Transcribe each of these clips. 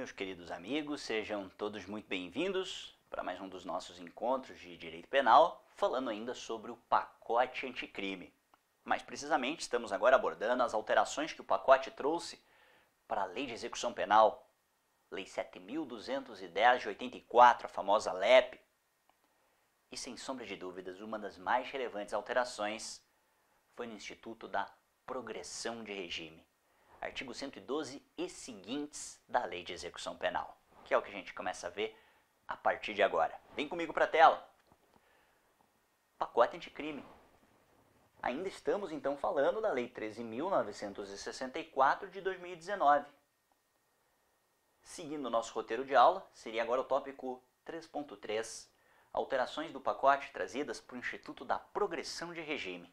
Meus queridos amigos, sejam todos muito bem-vindos para mais um dos nossos encontros de direito penal, falando ainda sobre o pacote anticrime. Mais precisamente, estamos agora abordando as alterações que o pacote trouxe para a Lei de Execução Penal, Lei 7.210 de 84, a famosa LEP. E sem sombra de dúvidas, uma das mais relevantes alterações foi no Instituto da Progressão de Regime. Artigo 112 e seguintes da Lei de Execução Penal, que é o que a gente começa a ver a partir de agora. Vem comigo para a tela. Pacote anticrime. Ainda estamos então falando da Lei 13.964 de 2019. Seguindo o nosso roteiro de aula, seria agora o tópico 3.3, alterações do pacote trazidas para o Instituto da Progressão de Regime.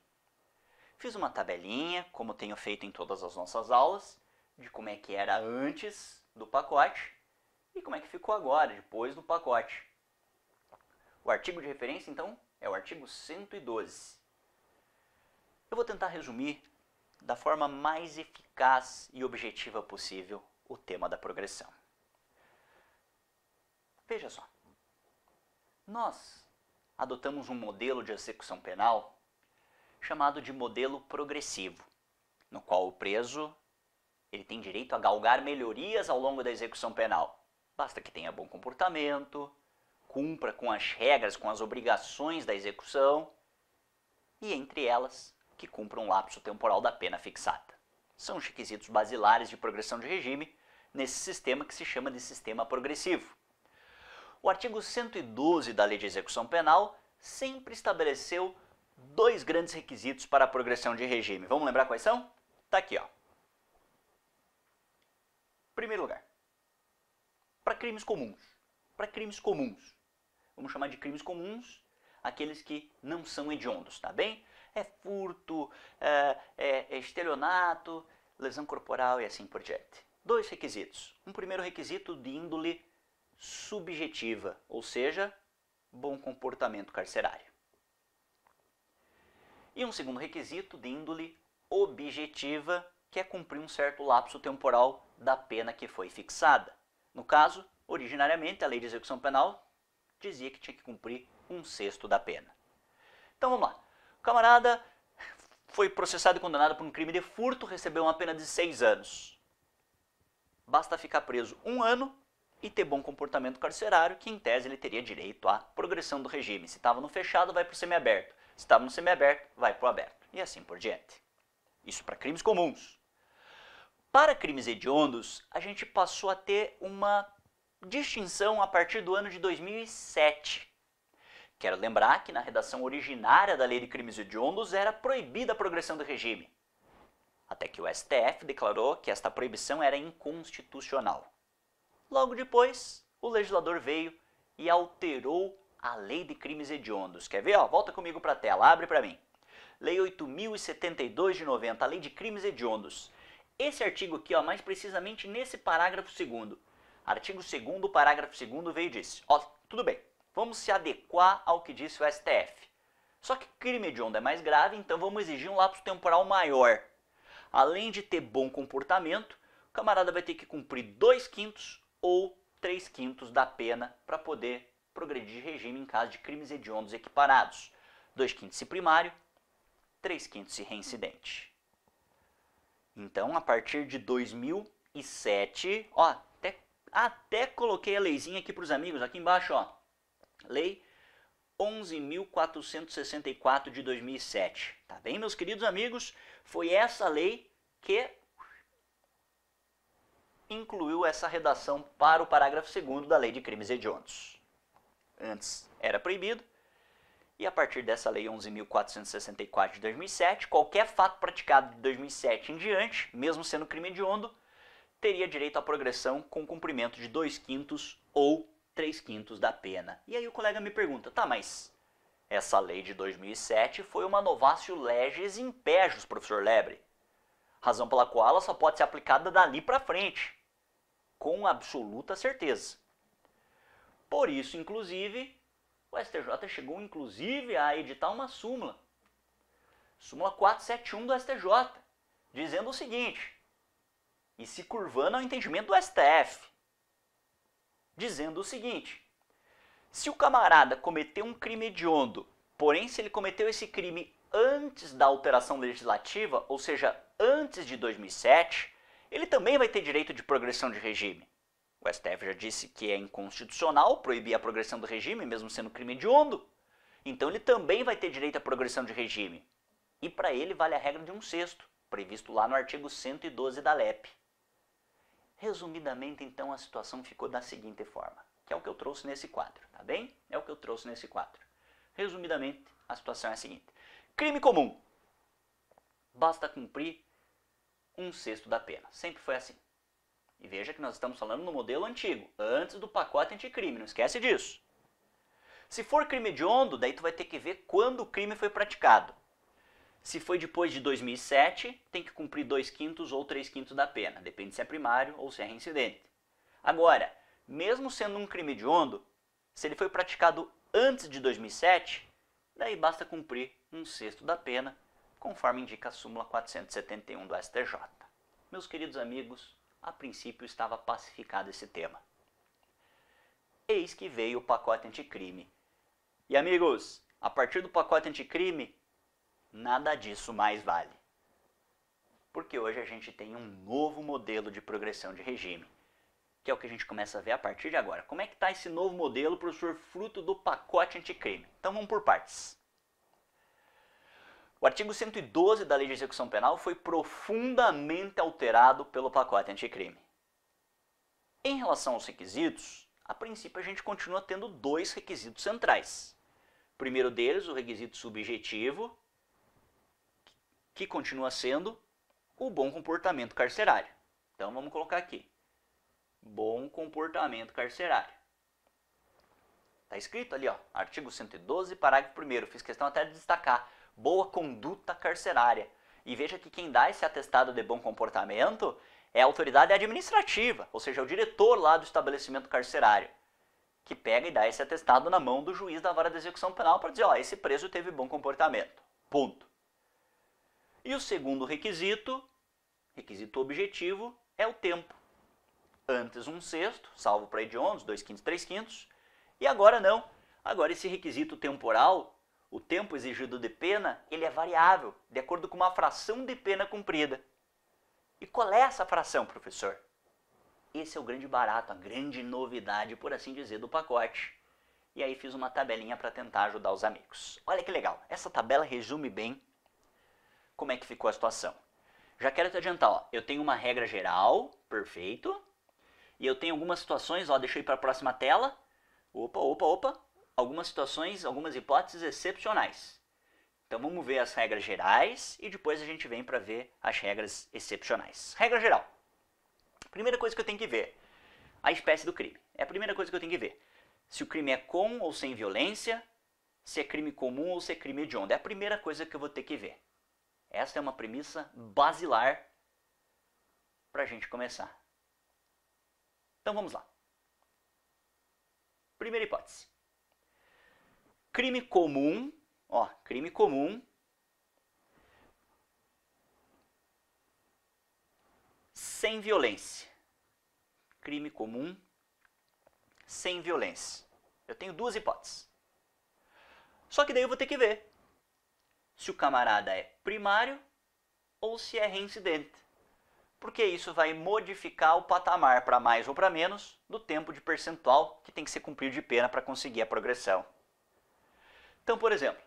Fiz uma tabelinha, como tenho feito em todas as nossas aulas, de como é que era antes do pacote e como é que ficou agora, depois do pacote. O artigo de referência, então, é o artigo 112. Eu vou tentar resumir da forma mais eficaz e objetiva possível o tema da progressão. Veja só, nós adotamos um modelo de execução penal chamado de modelo progressivo, no qual o preso ele tem direito a galgar melhorias ao longo da execução penal. Basta que tenha bom comportamento, cumpra com as regras, com as obrigações da execução e, entre elas, que cumpra um lapso temporal da pena fixada. São os requisitos basilares de progressão de regime nesse sistema que se chama de sistema progressivo. O artigo 112 da Lei de Execução Penal sempre estabeleceu dois grandes requisitos para a progressão de regime. Vamos lembrar quais são? Tá aqui, ó. Primeiro lugar, para crimes comuns. Para crimes comuns. Vamos chamar de crimes comuns aqueles que não são hediondos, tá bem? É furto, é estelionato, lesão corporal e assim por diante. Dois requisitos. Um primeiro requisito de índole subjetiva, ou seja, bom comportamento carcerário. E um segundo requisito de índole objetiva, que é cumprir um certo lapso temporal da pena que foi fixada. No caso, originariamente, a Lei de Execução Penal dizia que tinha que cumprir 1/6 da pena. Então vamos lá. O camarada foi processado e condenado por um crime de furto, recebeu uma pena de 6 anos. Basta ficar preso 1 ano e ter bom comportamento carcerário, que em tese ele teria direito à progressão do regime. Se estava no fechado, vai para o semiaberto. Se estava no semiaberto, vai para o aberto. E assim por diante. Isso para crimes comuns. Para crimes hediondos, a gente passou a ter uma distinção a partir do ano de 2007. Quero lembrar que na redação originária da Lei de Crimes Hediondos era proibida a progressão do regime. Até que o STF declarou que esta proibição era inconstitucional. Logo depois, o legislador veio e alterou a Lei de Crimes Hediondos. Quer ver? Ó, volta comigo para a tela, abre para mim. Lei 8.072 de 90, a Lei de Crimes Hediondos. Esse artigo aqui, ó, mais precisamente nesse parágrafo 2º. Artigo 2º, parágrafo 2º veio e disse, ó, tudo bem, vamos se adequar ao que disse o STF. Só que crime hediondo é mais grave, então vamos exigir um lapso temporal maior. Além de ter bom comportamento, o camarada vai ter que cumprir 2/5 ou 3/5 da pena para poder progredir de regime em caso de crimes hediondos equiparados. 2/5 se primário, 3/5 se reincidente. Então, a partir de 2007, ó, até coloquei a leizinha aqui para os amigos, aqui embaixo, ó. Lei 11.464 de 2007. Tá bem, meus queridos amigos? Foi essa lei que incluiu essa redação para o parágrafo 2º da Lei de Crimes Hediondos. Antes era proibido, e a partir dessa Lei 11.464 de 2007, qualquer fato praticado de 2007 em diante, mesmo sendo crime hediondo, teria direito à progressão com cumprimento de 2/5 ou 3/5 da pena. E aí o colega me pergunta, tá, mas essa lei de 2007 foi uma novatio legis impejus, professor Lebre. Razão pela qual ela só pode ser aplicada dali para frente, com absoluta certeza. Por isso, inclusive, o STJ chegou inclusive a editar uma súmula. Súmula 471 do STJ, dizendo o seguinte, e se curvando ao entendimento do STF. dizendo o seguinte: se o camarada cometeu um crime hediondo, porém se ele cometeu esse crime antes da alteração legislativa, ou seja, antes de 2007, ele também vai ter direito de progressão de regime. O STF já disse que é inconstitucional proibir a progressão do regime, mesmo sendo crime hediondo. Então ele também vai ter direito à progressão de regime. E para ele vale a regra de 1/6, previsto lá no artigo 112 da LEP. Resumidamente, então, a situação ficou da seguinte forma, que é o que eu trouxe nesse quadro, tá bem? É o que eu trouxe nesse quadro. Resumidamente, a situação é a seguinte. Crime comum. Basta cumprir 1/6 da pena. Sempre foi assim. E veja que nós estamos falando no modelo antigo, antes do pacote anticrime, não esquece disso. Se for crime hediondo, daí tu vai ter que ver quando o crime foi praticado. Se foi depois de 2007, tem que cumprir 2/5 ou 3/5 da pena, depende se é primário ou se é reincidente. Agora, mesmo sendo um crime hediondo, se ele foi praticado antes de 2007, daí basta cumprir 1/6 da pena, conforme indica a súmula 471 do STJ. Meus queridos amigos, a princípio estava pacificado esse tema. Eis que veio o pacote anticrime. E amigos, a partir do pacote anticrime, nada disso mais vale. Porque hoje a gente tem um novo modelo de progressão de regime, que é o que a gente começa a ver a partir de agora. Como é que está esse novo modelo, professor, fruto do pacote anticrime? Então vamos por partes. O artigo 112 da Lei de Execução Penal foi profundamente alterado pelo pacote anticrime. Em relação aos requisitos, a princípio a gente continua tendo 2 requisitos centrais. O primeiro deles, o requisito subjetivo, que continua sendo o bom comportamento carcerário. Então vamos colocar aqui, bom comportamento carcerário. Está escrito ali, ó, artigo 112, parágrafo 1º, fiz questão até de destacar, boa conduta carcerária. E veja que quem dá esse atestado de bom comportamento é a autoridade administrativa, ou seja, o diretor lá do estabelecimento carcerário, que pega e dá esse atestado na mão do juiz da vara de execução penal para dizer, ó, esse preso teve bom comportamento. Ponto. E o segundo requisito, requisito objetivo, é o tempo. Antes 1/6, salvo para hediondos, 2/5, 3/5, e agora não. Agora esse requisito temporal, o tempo exigido de pena, ele é variável, de acordo com uma fração de pena cumprida. E qual é essa fração, professor? Esse é o grande barato, a grande novidade, por assim dizer, do pacote. E aí fiz uma tabelinha para tentar ajudar os amigos. Olha que legal, essa tabela resume bem como é que ficou a situação. Já quero te adiantar, ó, eu tenho uma regra geral, perfeito, e eu tenho algumas situações, ó, deixa eu ir para a próxima tela, algumas situações, algumas hipóteses excepcionais. Então vamos ver as regras gerais e depois a gente vem para ver as regras excepcionais. Regra geral. Primeira coisa que eu tenho que ver, a espécie do crime. É a primeira coisa que eu tenho que ver. Se o crime é com ou sem violência, se é crime comum ou se é crime hediondo. É a primeira coisa que eu vou ter que ver. Essa é uma premissa basilar para a gente começar. Então vamos lá. Primeira hipótese. Crime comum, ó, crime comum sem violência. Crime comum sem violência. Eu tenho 2 hipóteses. Só que daí eu vou ter que ver se o camarada é primário ou se é reincidente. Porque isso vai modificar o patamar para mais ou para menos do tempo de percentual que tem que ser cumprido de pena para conseguir a progressão. Então, por exemplo,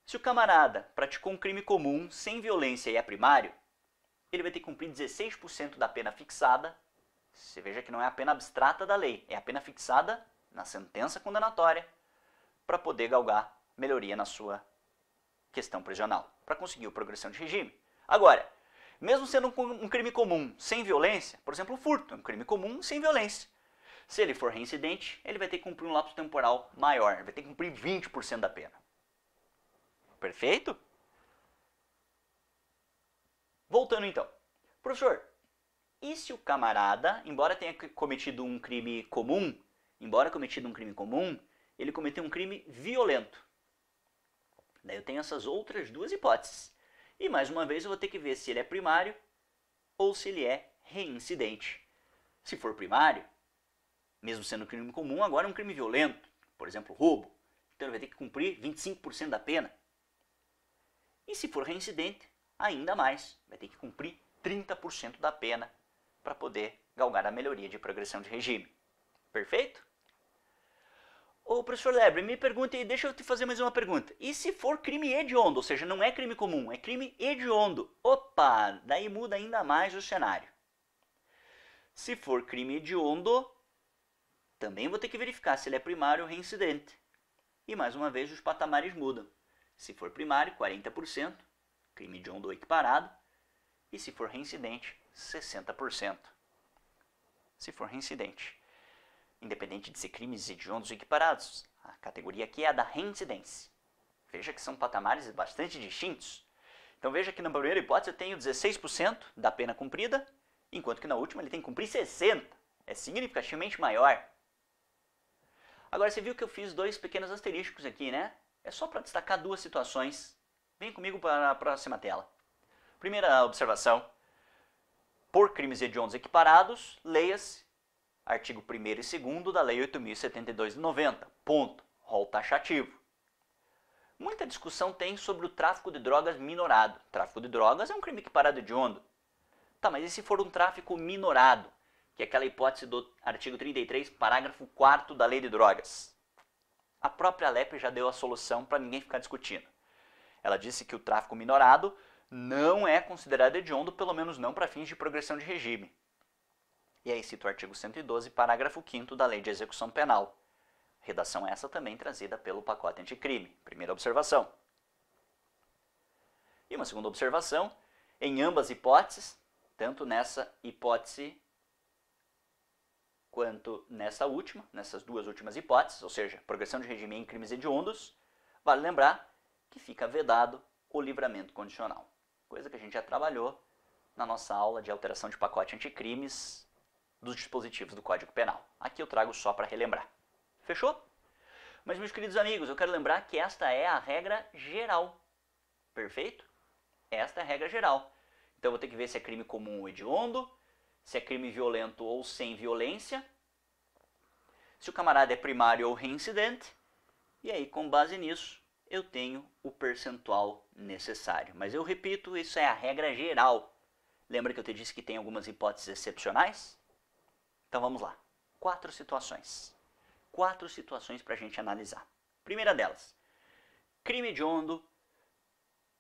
se o camarada praticou um crime comum sem violência e é primário, ele vai ter que cumprir 16% da pena fixada. Você veja que não é a pena abstrata da lei, é a pena fixada na sentença condenatória para poder galgar melhoria na sua questão prisional, para conseguir a progressão de regime. Agora, mesmo sendo um crime comum sem violência, por exemplo, o furto é um crime comum sem violência. Se ele for reincidente, ele vai ter que cumprir um lapso temporal maior, ele vai ter que cumprir 20% da pena. Perfeito? Voltando então. Professor, e se o camarada, embora tenha cometido um crime comum, ele cometeu um crime violento? Daí eu tenho essas outras 2 hipóteses. E mais uma vez eu vou ter que ver se ele é primário ou se ele é reincidente. Se for primário, mesmo sendo um crime comum, agora é um crime violento, por exemplo, roubo. Então ele vai ter que cumprir 25% da pena. E se for reincidente, ainda mais, vai ter que cumprir 30% da pena para poder galgar a melhoria de progressão de regime. Perfeito? Ô professor Lebre, me pergunte aí, deixa eu te fazer mais uma pergunta. E se for crime hediondo, ou seja, não é crime comum, é crime hediondo? Opa, daí muda ainda mais o cenário. Se for crime hediondo, também vou ter que verificar se ele é primário ou reincidente. E mais uma vez os patamares mudam. Se for primário, 40%, crime hediondo ou equiparado. E se for reincidente, 60%. Se for reincidente, independente de ser crimes hediondos ou equiparados, a categoria aqui é a da reincidência. Veja que são patamares bastante distintos. Então veja que na primeira hipótese eu tenho 16% da pena cumprida, enquanto que na última ele tem que cumprir 60%. É significativamente maior. Agora você viu que eu fiz dois pequenos asterísticos aqui, né? É só para destacar duas situações. Vem comigo para a próxima tela. Primeira observação. Por crimes hediondos equiparados, leia-se artigo 1º e 2º da Lei 8.072 de 90. Ponto. Rol taxativo. Muita discussão tem sobre o tráfico de drogas minorado. Tráfico de drogas é um crime equiparado hediondo. Tá, mas e se for um tráfico minorado? Que é aquela hipótese do artigo 33, parágrafo 4º da Lei de Drogas. A própria LEP já deu a solução para ninguém ficar discutindo. Ela disse que o tráfico minorado não é considerado hediondo, pelo menos não para fins de progressão de regime. E aí cita o artigo 112, parágrafo 5º da Lei de Execução Penal. Redação essa também trazida pelo pacote anticrime. Primeira observação. E uma segunda observação, em ambas hipóteses, tanto nessa hipótese quanto nessa última, nessas duas últimas hipóteses, ou seja, progressão de regime em crimes hediondos, vale lembrar que fica vedado o livramento condicional. Coisa que a gente já trabalhou na nossa aula de alteração de pacote anticrimes dos dispositivos do Código Penal. Aqui eu trago só para relembrar. Fechou? Mas, meus queridos amigos, eu quero lembrar que esta é a regra geral. Perfeito? Esta é a regra geral. Então eu vou ter que ver se é crime comum ou hediondo, se é crime violento ou sem violência, se o camarada é primário ou reincidente, e aí, com base nisso, eu tenho o percentual necessário. Mas eu repito, isso é a regra geral. Lembra que eu te disse que tem algumas hipóteses excepcionais? Então vamos lá. 4 situações. 4 situações para a gente analisar. Primeira delas, crime hediondo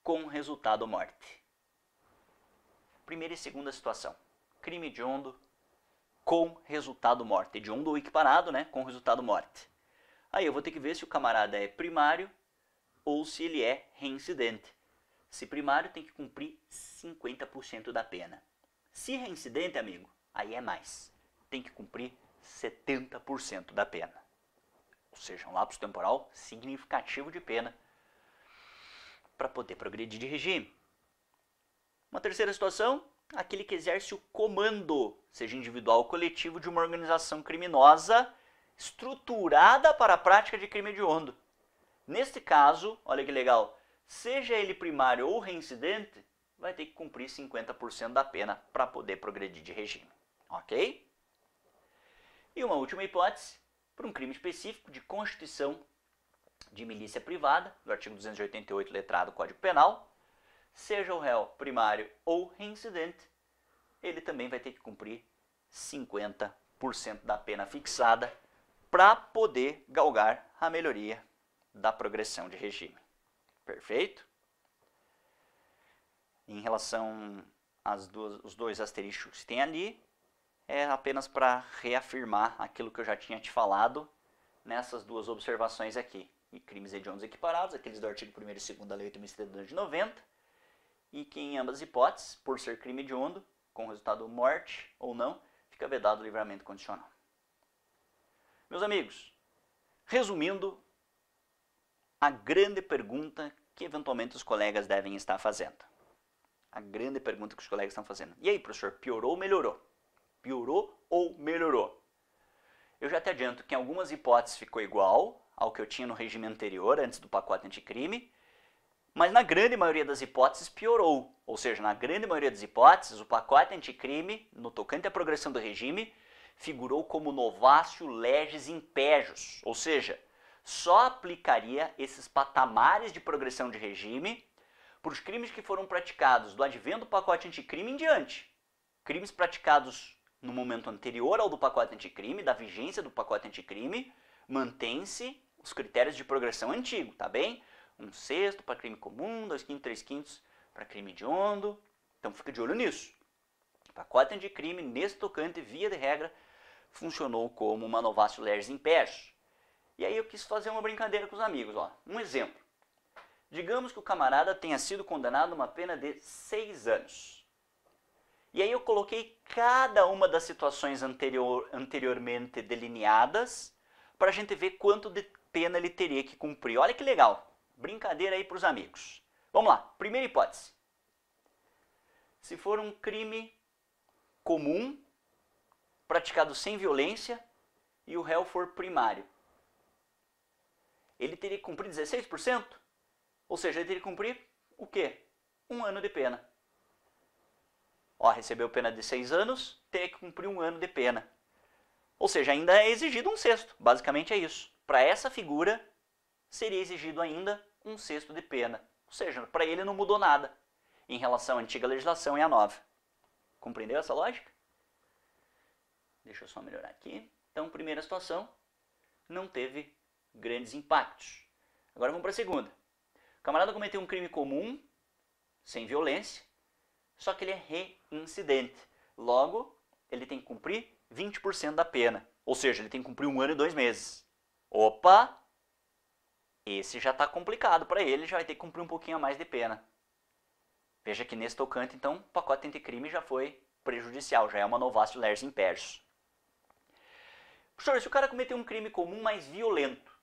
com resultado morte. Primeira e segunda situação. Crime hediondo com resultado morte. Hediondo ou equiparado, né? Com resultado morte. Aí eu vou ter que ver se o camarada é primário ou se ele é reincidente. Se primário, tem que cumprir 50% da pena. Se reincidente, amigo, aí é mais. Tem que cumprir 70% da pena. Ou seja, um lapso temporal significativo de pena para poder progredir de regime. Uma terceira situação, aquele que exerce o comando, seja individual ou coletivo, de uma organização criminosa estruturada para a prática de crime hediondo. Neste caso, olha que legal, seja ele primário ou reincidente, vai ter que cumprir 50% da pena para poder progredir de regime. Ok? E uma última hipótese, por um crime específico de constituição de milícia privada, do artigo 288, letrado do Código Penal, seja o réu primário ou reincidente, ele também vai ter que cumprir 50% da pena fixada para poder galgar a melhoria da progressão de regime. Perfeito? Em relação os dois asteriscos que tem ali, é apenas para reafirmar aquilo que eu já tinha te falado nessas duas observações aqui. E crimes hediondos equiparados, aqueles do artigo 1º e 2º da Lei 8.072 de 90, e que em ambas hipóteses, por ser crime hediondo, com resultado morte ou não, fica vedado o livramento condicional. Meus amigos, resumindo, a grande pergunta que eventualmente os colegas devem estar fazendo. A grande pergunta que os colegas estão fazendo. E aí, professor, piorou ou melhorou? Piorou ou melhorou? Eu já te adianto que em algumas hipóteses ficou igual ao que eu tinha no regime anterior, antes do pacote anticrime, mas na grande maioria das hipóteses piorou. Ou seja, na grande maioria das hipóteses, o pacote anticrime, no tocante à progressão do regime, figurou como novatio legis impejus, ou seja, só aplicaria esses patamares de progressão de regime para os crimes que foram praticados do advento do pacote anticrime em diante. Crimes praticados no momento anterior ao do pacote anticrime, da vigência do pacote anticrime, mantém-se os critérios de progressão antigo, tá bem? 1/6 para crime comum, 2/5, 3/5 para crime hediondo. Então fica de olho nisso. O pacote anticrime, nesse tocante, via de regra, funcionou como uma novatio legis impejus. E aí eu quis fazer uma brincadeira com os amigos. Ó. Um exemplo. Digamos que o camarada tenha sido condenado a uma pena de 6 anos. E aí eu coloquei cada uma das situações anteriormente delineadas para a gente ver quanto de pena ele teria que cumprir. Olha que legal. Brincadeira aí para os amigos. Vamos lá. Primeira hipótese. Se for um crime comum, praticado sem violência, e o réu for primário, ele teria que cumprir 16%? Ou seja, ele teria que cumprir o quê? 1 ano de pena. Ó, recebeu pena de 6 anos, teria que cumprir 1 ano de pena. Ou seja, ainda é exigido 1/6. Basicamente é isso. Para essa figura, seria exigido ainda 1/6 de pena. Ou seja, para ele não mudou nada em relação à antiga legislação e à nova. Compreendeu essa lógica? Deixa eu só melhorar aqui. Então, primeira situação, não teve grandes impactos. Agora vamos para a segunda. O camarada cometeu um crime comum, sem violência, só que ele é reincidente. Logo, ele tem que cumprir 20% da pena. Ou seja, ele tem que cumprir 1 ano e 2 meses. Opa! Esse já está complicado para ele, já vai ter que cumprir um pouquinho a mais de pena. Veja que nesse tocante, então, o pacote anticrime já foi prejudicial, já é uma novatio legis impejus. Professor, se o cara cometeu um crime comum mais violento,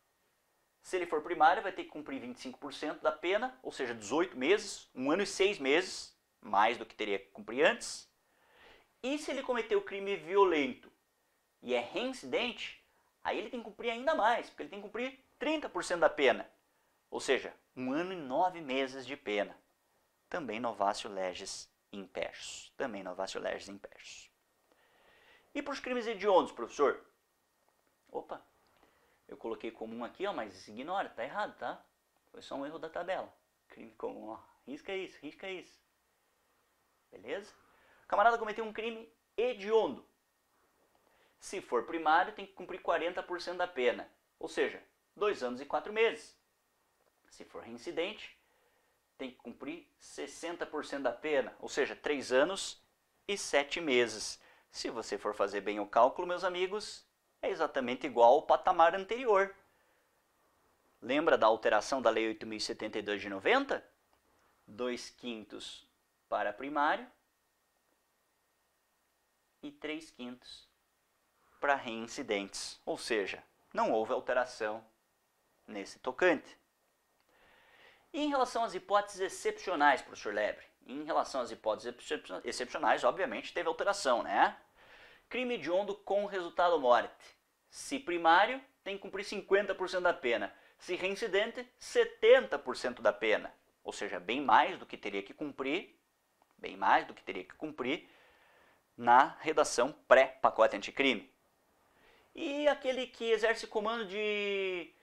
se ele for primário, vai ter que cumprir 25% da pena, ou seja, 18 meses, 1 ano e 6 meses, mais do que teria que cumprir antes. E se ele cometeu crime violento e é reincidente, aí ele tem que cumprir ainda mais, porque ele tem que cumprir 30% da pena, ou seja, 1 ano e 9 meses de pena. Também novatio legis impejus. Também novatio legis impejus. E para os crimes hediondos, professor? Opa, eu coloquei comum aqui, ó, mas ignora, tá errado, tá? Foi só um erro da tabela. Crime comum, ó. Risca isso, risca isso. Beleza? O camarada cometeu um crime hediondo. Se for primário, tem que cumprir 40% da pena. Ou seja, 2 anos e 4 meses. Se for reincidente, tem que cumprir 60% da pena. Ou seja, 3 anos e 7 meses. Se você for fazer bem o cálculo, meus amigos, é exatamente igual ao patamar anterior. Lembra da alteração da Lei 8.072 de 90? 2/5 para primário e 3/5 para reincidentes. Ou seja, não houve alteração nesse tocante. E em relação às hipóteses excepcionais, professor Lebre? Em relação às hipóteses excepcionais, obviamente, teve alteração, né? Crime hediondo com resultado morte. Se primário, tem que cumprir 50% da pena. Se reincidente, 70% da pena. Ou seja, bem mais do que teria que cumprir, na redação pré-pacote anticrime. E aquele que exerce comando de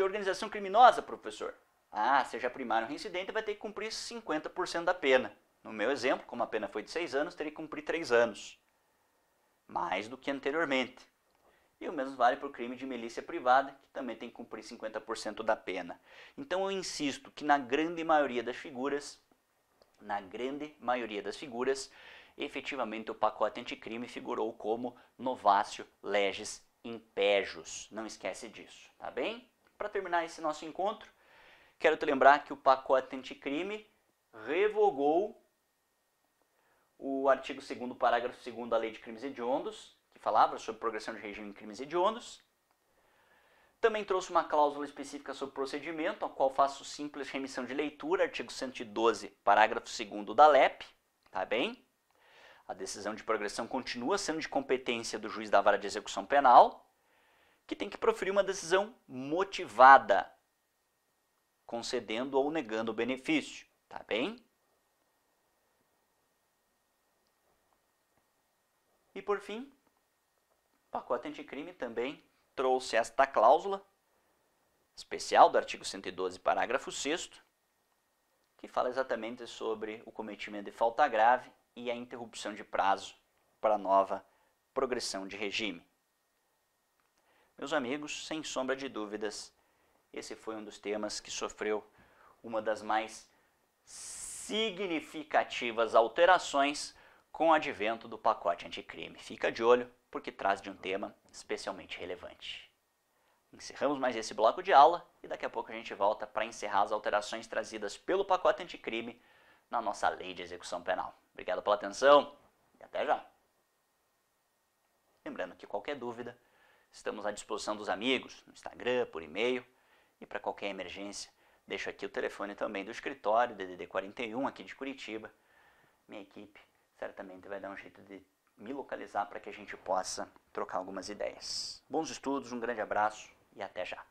organização criminosa, professor? Ah, seja primário ou reincidente, vai ter que cumprir 50% da pena. No meu exemplo, como a pena foi de 6 anos, teria que cumprir 3 anos. Mais do que anteriormente. E o mesmo vale para o crime de milícia privada, que também tem que cumprir 50% da pena. Então eu insisto que na grande maioria das figuras, efetivamente o pacote anticrime figurou como novatio legis impejus. Não esquece disso, tá bem? Para terminar esse nosso encontro, quero te lembrar que o pacote anticrime revogou o artigo 2º, parágrafo 2º da Lei de Crimes Hediondos, que falava sobre progressão de regime em crimes hediondos. Também trouxe uma cláusula específica sobre procedimento, a qual faço simples remissão de leitura, artigo 112, parágrafo 2º da LEP, tá bem? A decisão de progressão continua sendo de competência do juiz da vara de execução penal, que tem que proferir uma decisão motivada, concedendo ou negando o benefício, tá bem? E por fim, pacote anticrime também trouxe esta cláusula especial do artigo 112, parágrafo 6º, que fala exatamente sobre o cometimento de falta grave e a interrupção de prazo para nova progressão de regime. Meus amigos, sem sombra de dúvidas, esse foi um dos temas que sofreu uma das mais significativas alterações com o advento do pacote anticrime. Fica de olho, porque traz de um tema especialmente relevante. Encerramos mais esse bloco de aula e daqui a pouco a gente volta para encerrar as alterações trazidas pelo pacote anticrime na nossa lei de execução penal. Obrigado pela atenção e até já! Lembrando que qualquer dúvida, estamos à disposição dos amigos, no Instagram, por e-mail, e para qualquer emergência, deixo aqui o telefone também do escritório, DDD 41, aqui de Curitiba. Minha equipe certamente vai dar um jeito de me localizar para que a gente possa trocar algumas ideias. Bons estudos, um grande abraço e até já!